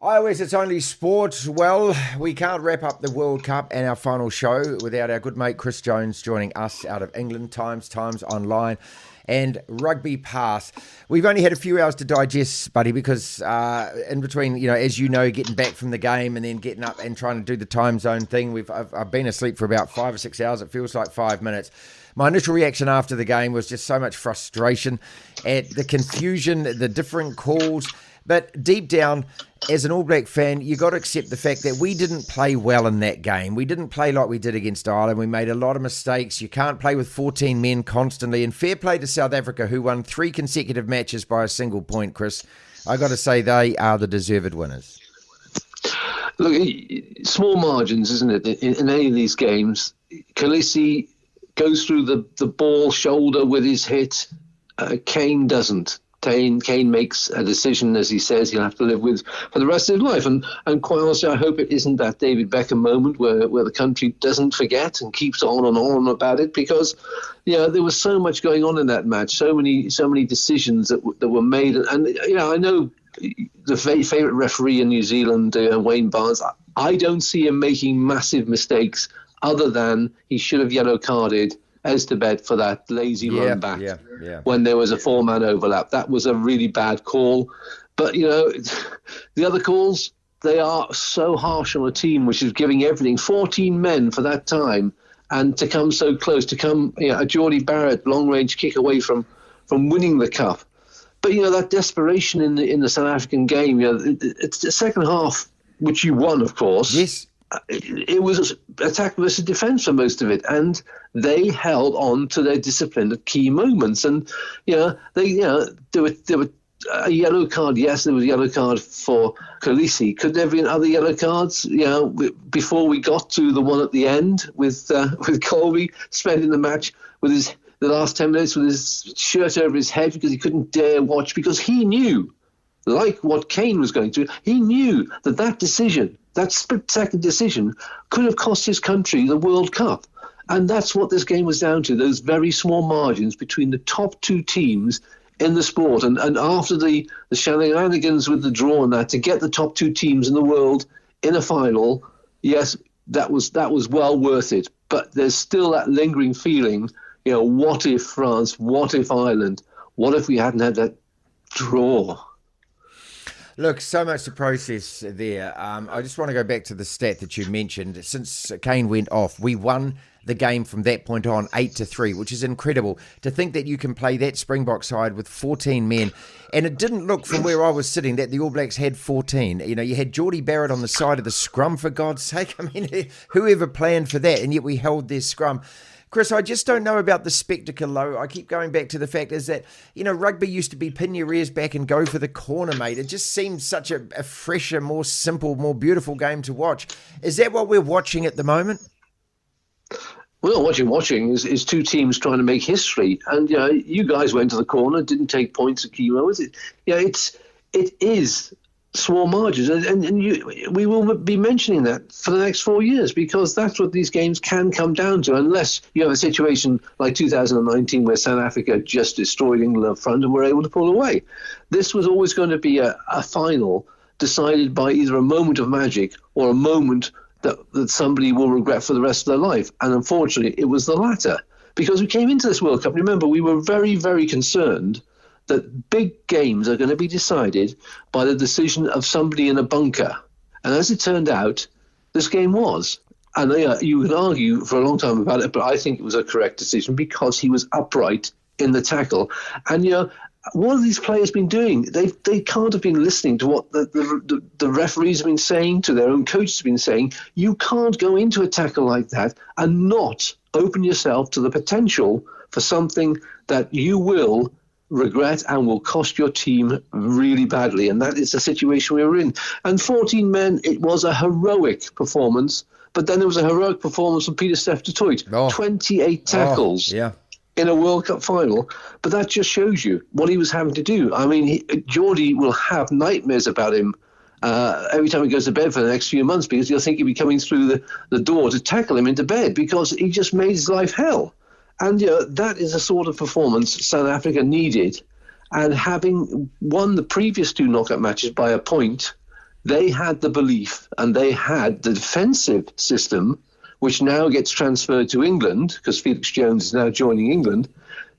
Always, it's only sport. Well, we can't wrap up the World Cup and our final show without our good mate Chris Jones joining us out of England, Times Online, and RugbyPass. We've only had a few hours to digest, buddy, because in between, as you know, getting back from the game and then getting up and trying to do the time zone thing, I've been asleep for about 5 or 6 hours. It feels like 5 minutes. My initial reaction after the game was just so much frustration at the confusion, the different calls. But deep down, as an All Black fan, you got to accept the fact that we didn't play well in that game. We didn't play like we did against Ireland. We made a lot of mistakes. You can't play with 14 men constantly. And fair play to South Africa, who won 3 consecutive matches by a single point, Chris. I got to say they are the deserved winners. Look, small margins, isn't it, in any of these games? Khaleesi goes through the ball shoulder with his hit. Kane doesn't. Kane makes a decision, as he says, he'll have to live with for the rest of his life. And quite honestly, I hope it isn't that David Beckham moment where the country doesn't forget and keeps on about it, because there was so much going on in that match, so many decisions that were made. And I know the favourite referee in New Zealand, Wayne Barnes, I don't see him making massive mistakes other than he should have yellow carded Estebet for that lazy run back when there was a 4-man overlap. That was a really bad call. But, the other calls, they are so harsh on a team which is giving everything. 14 men for that time, and to come so close, a Geordie Barrett long-range kick away from winning the cup. But, that desperation in the South African game, it's the second half, which you won, of course. Yes. It was attack versus defence for most of it, and they held on to their discipline at key moments. And there were a yellow card. Yes, there was a yellow card for Khaleesi. Could there have been other yellow cards? Before we got to the one at the end with Colby spending the match with the last 10 minutes with his shirt over his head because he couldn't dare watch, because he knew, like what Kane was going through, he knew that decision, that split-second decision, could have cost his country the World Cup. And that's what this game was down to, those very small margins between the top two teams in the sport. And after the shenanigans with the draw and that, to get the top two teams in the world in a final, yes, that was well worth it. But there's still that lingering feeling, what if France, what if Ireland, what if we hadn't had that draw? Look, so much to process there. I just want to go back to the stat that you mentioned. Since Kane went off, we won the game from that point on 8-3, which is incredible. To think that you can play that Springboks side with 14 men, and it didn't look from where I was sitting that the All Blacks had 14. You had Geordie Barrett on the side of the scrum, for God's sake. I mean, whoever planned for that, and yet we held their scrum. Chris, I just don't know about the spectacle, though. I keep going back to the fact is that, rugby used to be pin your ears back and go for the corner, mate. It just seemed such a fresher, more simple, more beautiful game to watch. Is that what we're watching at the moment? Well, what you're watching is two teams trying to make history. And, you guys went to the corner, didn't take points at key moments. It is small margins, and we will be mentioning that for the next 4 years, because that's what these games can come down to, unless you have a situation like 2019 where South Africa just destroyed England up front and were able to pull away. This was always going to be a final decided by either a moment of magic or a moment that somebody will regret for the rest of their life. And unfortunately, it was the latter, because we came into this World Cup. Remember, we were very, very concerned that big games are going to be decided by the decision of somebody in a bunker. And as it turned out, this game was. And you can argue for a long time about it, but I think it was a correct decision because he was upright in the tackle. And, what have these players been doing? They can't have been listening to what the referees have been saying, to their own coaches have been saying. You can't go into a tackle like that and not open yourself to the potential for something that you will regret and will cost your team really badly. And that is the situation we were in. And 14 men, it was a heroic performance. But then there was a heroic performance from Peter Steph du Toit. 28 tackles in a World Cup final. But that just shows you what he was having to do. I mean, Geordie will have nightmares about him every time he goes to bed for the next few months, because he'll think he'll be coming through the door to tackle him into bed, because he just made his life hell. And that is the sort of performance South Africa needed. And having won the previous two knockout matches by a point, they had the belief and they had the defensive system, which now gets transferred to England because Felix Jones is now joining England,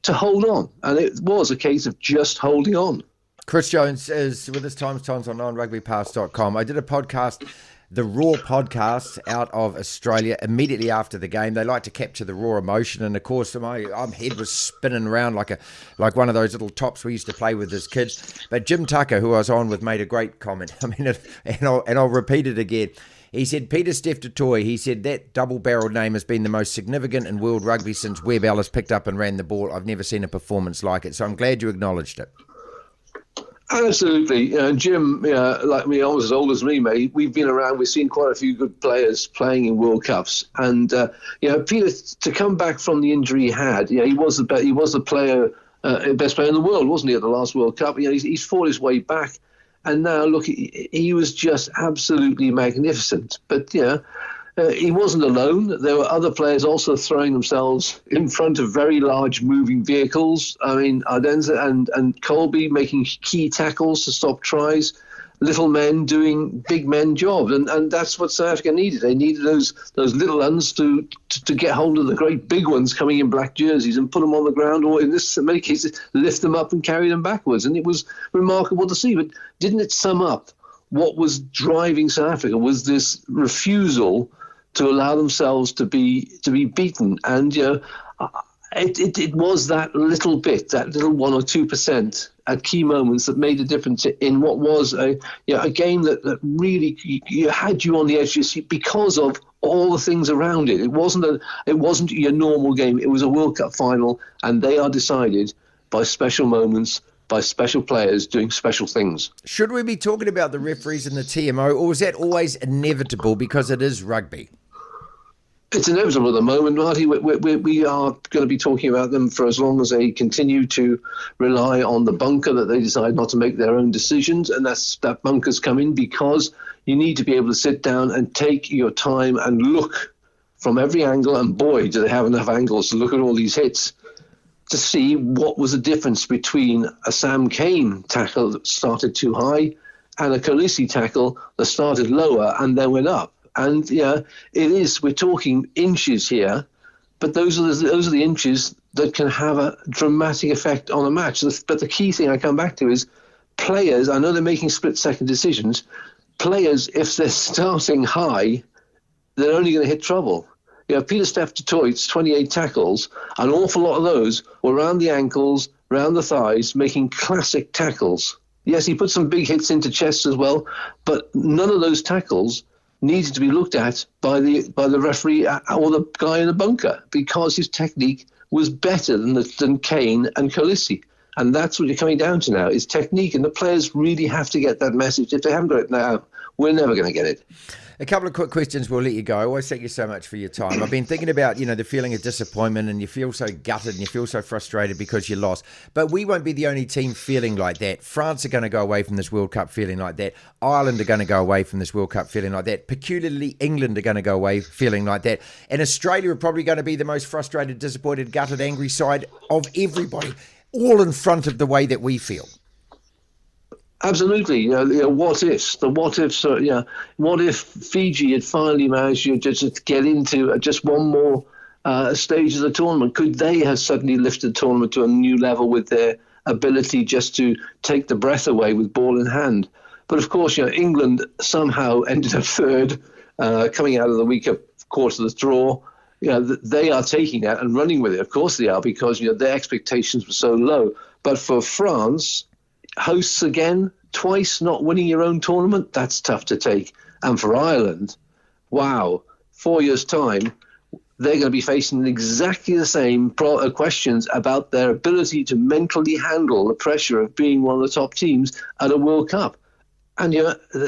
to hold on. And it was a case of just holding on. Chris Jones is with us, Times Online, RugbyPass.com. I did a podcast, the Raw podcast, out of Australia immediately after the game. They like to capture the raw emotion, and of course my head was spinning around like one of those little tops we used to play with as kids. But Jim Tucker, who I was on with, made a great comment. I mean, and I'll repeat it again. He said, Peter Steph Toy, he said, that double-barreled name has been the most significant in world rugby since Webb Ellis picked up and ran the ball. I've never seen a performance like it. So I'm glad you acknowledged it. Absolutely. Jim, like me, almost as old as me, mate, we've been around. We've seen quite a few good players playing in World Cups. And, Peter, to come back from the injury he had, he was the player, best player in the world, wasn't he, at the last World Cup? He's fought his way back. And now, look, he was just absolutely magnificent. But, he wasn't alone. There were other players also throwing themselves in front of very large moving vehicles. I mean, Ardenza and Colby making key tackles to stop tries. Little men doing big men jobs. And that's what South Africa needed. They needed those little ones to get hold of the great big ones coming in black jerseys and put them on the ground, or in many cases, lift them up and carry them backwards. And it was remarkable to see. But didn't it sum up what was driving South Africa was this refusal to allow themselves to be beaten? And it was that little bit, that little 1 or 2% at key moments that made a difference in what was a game that really had you on the edge of your seat because of all the things around it. It wasn't your normal game. It was a World Cup final, and they are decided by special moments, by special players doing special things. Should we be talking about the referees and the TMO, or is that always inevitable because it is rugby? It's inevitable at the moment, Marty. We are going to be talking about them for as long as they continue to rely on the bunker that they decide not to make their own decisions. And that bunker's come in because you need to be able to sit down and take your time and look from every angle. And boy, do they have enough angles to look at all these hits to see what was the difference between a Sam Cane tackle that started too high and a Khaleesi tackle that started lower and then went up. And we're talking inches here, but those are the inches that can have a dramatic effect on a match. But the key thing I come back to is players. I know they're making split-second decisions. Players, if they're starting high, they're only going to hit trouble. Peter Steph Toit's 28 tackles, an awful lot of those were around the ankles, around the thighs, making classic tackles. Yes, he put some big hits into chests as well, but none of those tackles needed to be looked at by the referee or the guy in the bunker because his technique was better than Kane and Khaleesi. And that's what you're coming down to now, is technique. And the players really have to get that message. If they haven't got it now, we're never going to get it. A couple of quick questions, we'll let you go. I always thank you so much for your time. I've been thinking about, the feeling of disappointment, and you feel so gutted and you feel so frustrated because you lost. But we won't be the only team feeling like that. France are going to go away from this World Cup feeling like that. Ireland are going to go away from this World Cup feeling like that. Peculiarly, England are going to go away feeling like that. And Australia are probably going to be the most frustrated, disappointed, gutted, angry side of everybody, all in front of the way that we feel. Absolutely. What ifs? The what ifs are, what if Fiji had finally managed to just get into just one more stage of the tournament? Could they have suddenly lifted the tournament to a new level with their ability just to take the breath away with ball in hand? But of course, England somehow ended up third, coming out of the weaker quarter of the draw. They are taking that and running with it. Of course they are, because their expectations were so low. But for France, hosts again, twice not winning your own tournament, that's tough to take. And for Ireland, wow, 4 years' time, they're going to be facing exactly the same questions about their ability to mentally handle the pressure of being one of the top teams at a World Cup. And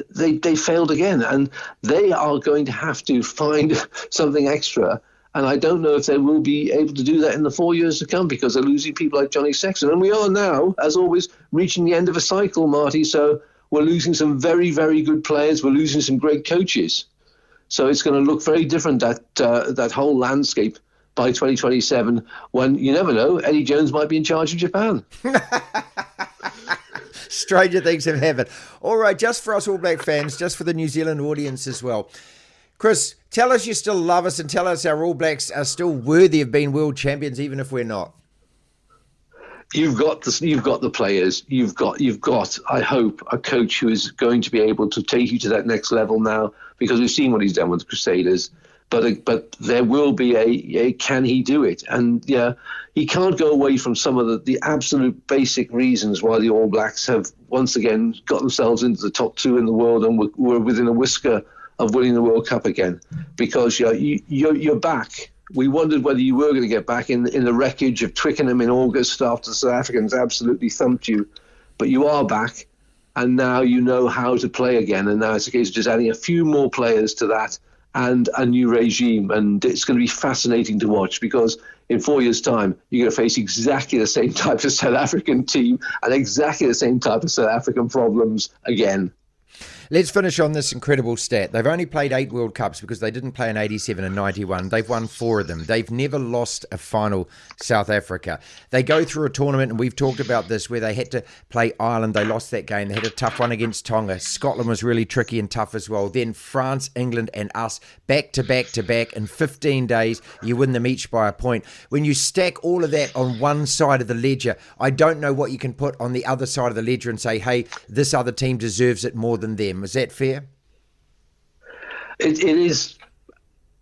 they failed again, and they are going to have to find something extra. And I don't know if they will be able to do that in the 4 years to come, because they're losing people like Johnny Sexton. And we are now, as always, reaching the end of a cycle, Marty. So we're losing some very, very good players. We're losing some great coaches. So it's going to look very different, that whole landscape, by 2027, when, you never know, Eddie Jones might be in charge of Japan. Stranger things have happened. All right, just for us All Black fans, just for the New Zealand audience as well. Chris, tell us you still love us and tell us our All Blacks are still worthy of being world champions, even if we're not. You've got the players. You've got. I hope a coach who is going to be able to take you to that next level now, because we've seen what he's done with the Crusaders. But there will be a can he do it? And yeah, he can't go away from some of the absolute basic reasons why the All Blacks have once again got themselves into the top 2 in the world and were within a whisker of winning the World Cup again. Because you're back. We wondered whether you were going to get back in the wreckage of Twickenham in August after the South Africans absolutely thumped you. But you are back, and now you know how to play again. And now it's a case of just adding a few more players to that and a new regime. And it's going to be fascinating to watch, because in 4 years' time, you're going to face exactly the same type of South African team and exactly the same type of South African problems again. Let's finish on this incredible stat. They've only played 8 World Cups because they didn't play in 87 and 91. They've won 4 of them. They've never lost a final, South Africa. They go through a tournament, and we've talked about this, where they had to play Ireland. They lost that game. They had a tough one against Tonga. Scotland was really tricky and tough as well. Then France, England and us, back to back to back. In 15 days, you win them each by a point. When you stack all of that on one side of the ledger, I don't know what you can put on the other side of the ledger and say, hey, this other team deserves it more than them. Is that fair? It is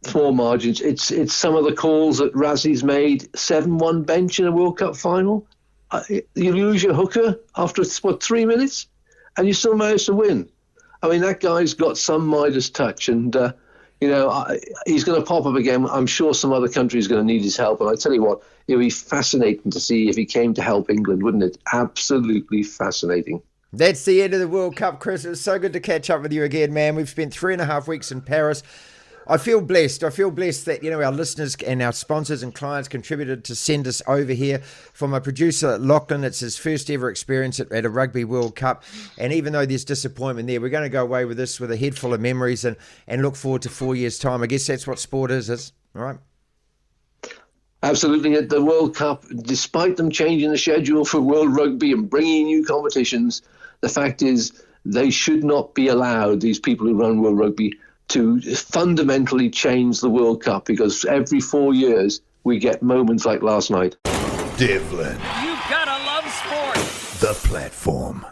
small margins. It's some of the calls that Razzie's made. 7-1 bench in a World Cup final. You lose your hooker after 3 minutes, and you still manage to win. I mean, that guy's got some Midas touch, and he's going to pop up again. I'm sure some other country is going to need his help, and I tell you what, it would be fascinating to see if he came to help England, wouldn't it? Absolutely fascinating. That's the end of the World Cup, Chris. It was so good to catch up with you again, man. We've spent 3.5 weeks in Paris. I feel blessed. I feel blessed that, our listeners and our sponsors and clients contributed to send us over here. For my producer, Lachlan, it's his first ever experience at a Rugby World Cup. And even though there's disappointment there, we're going to go away with this with a head full of memories and look forward to 4 years' time. I guess that's what sport is. All right? Absolutely. At the World Cup, despite them changing the schedule for World Rugby and bringing new competitions, the fact is they should not be allowed, these people who run World Rugby, to fundamentally change the World Cup, because every 4 years we get moments like last night. Devlin. You've got to love sport. The platform.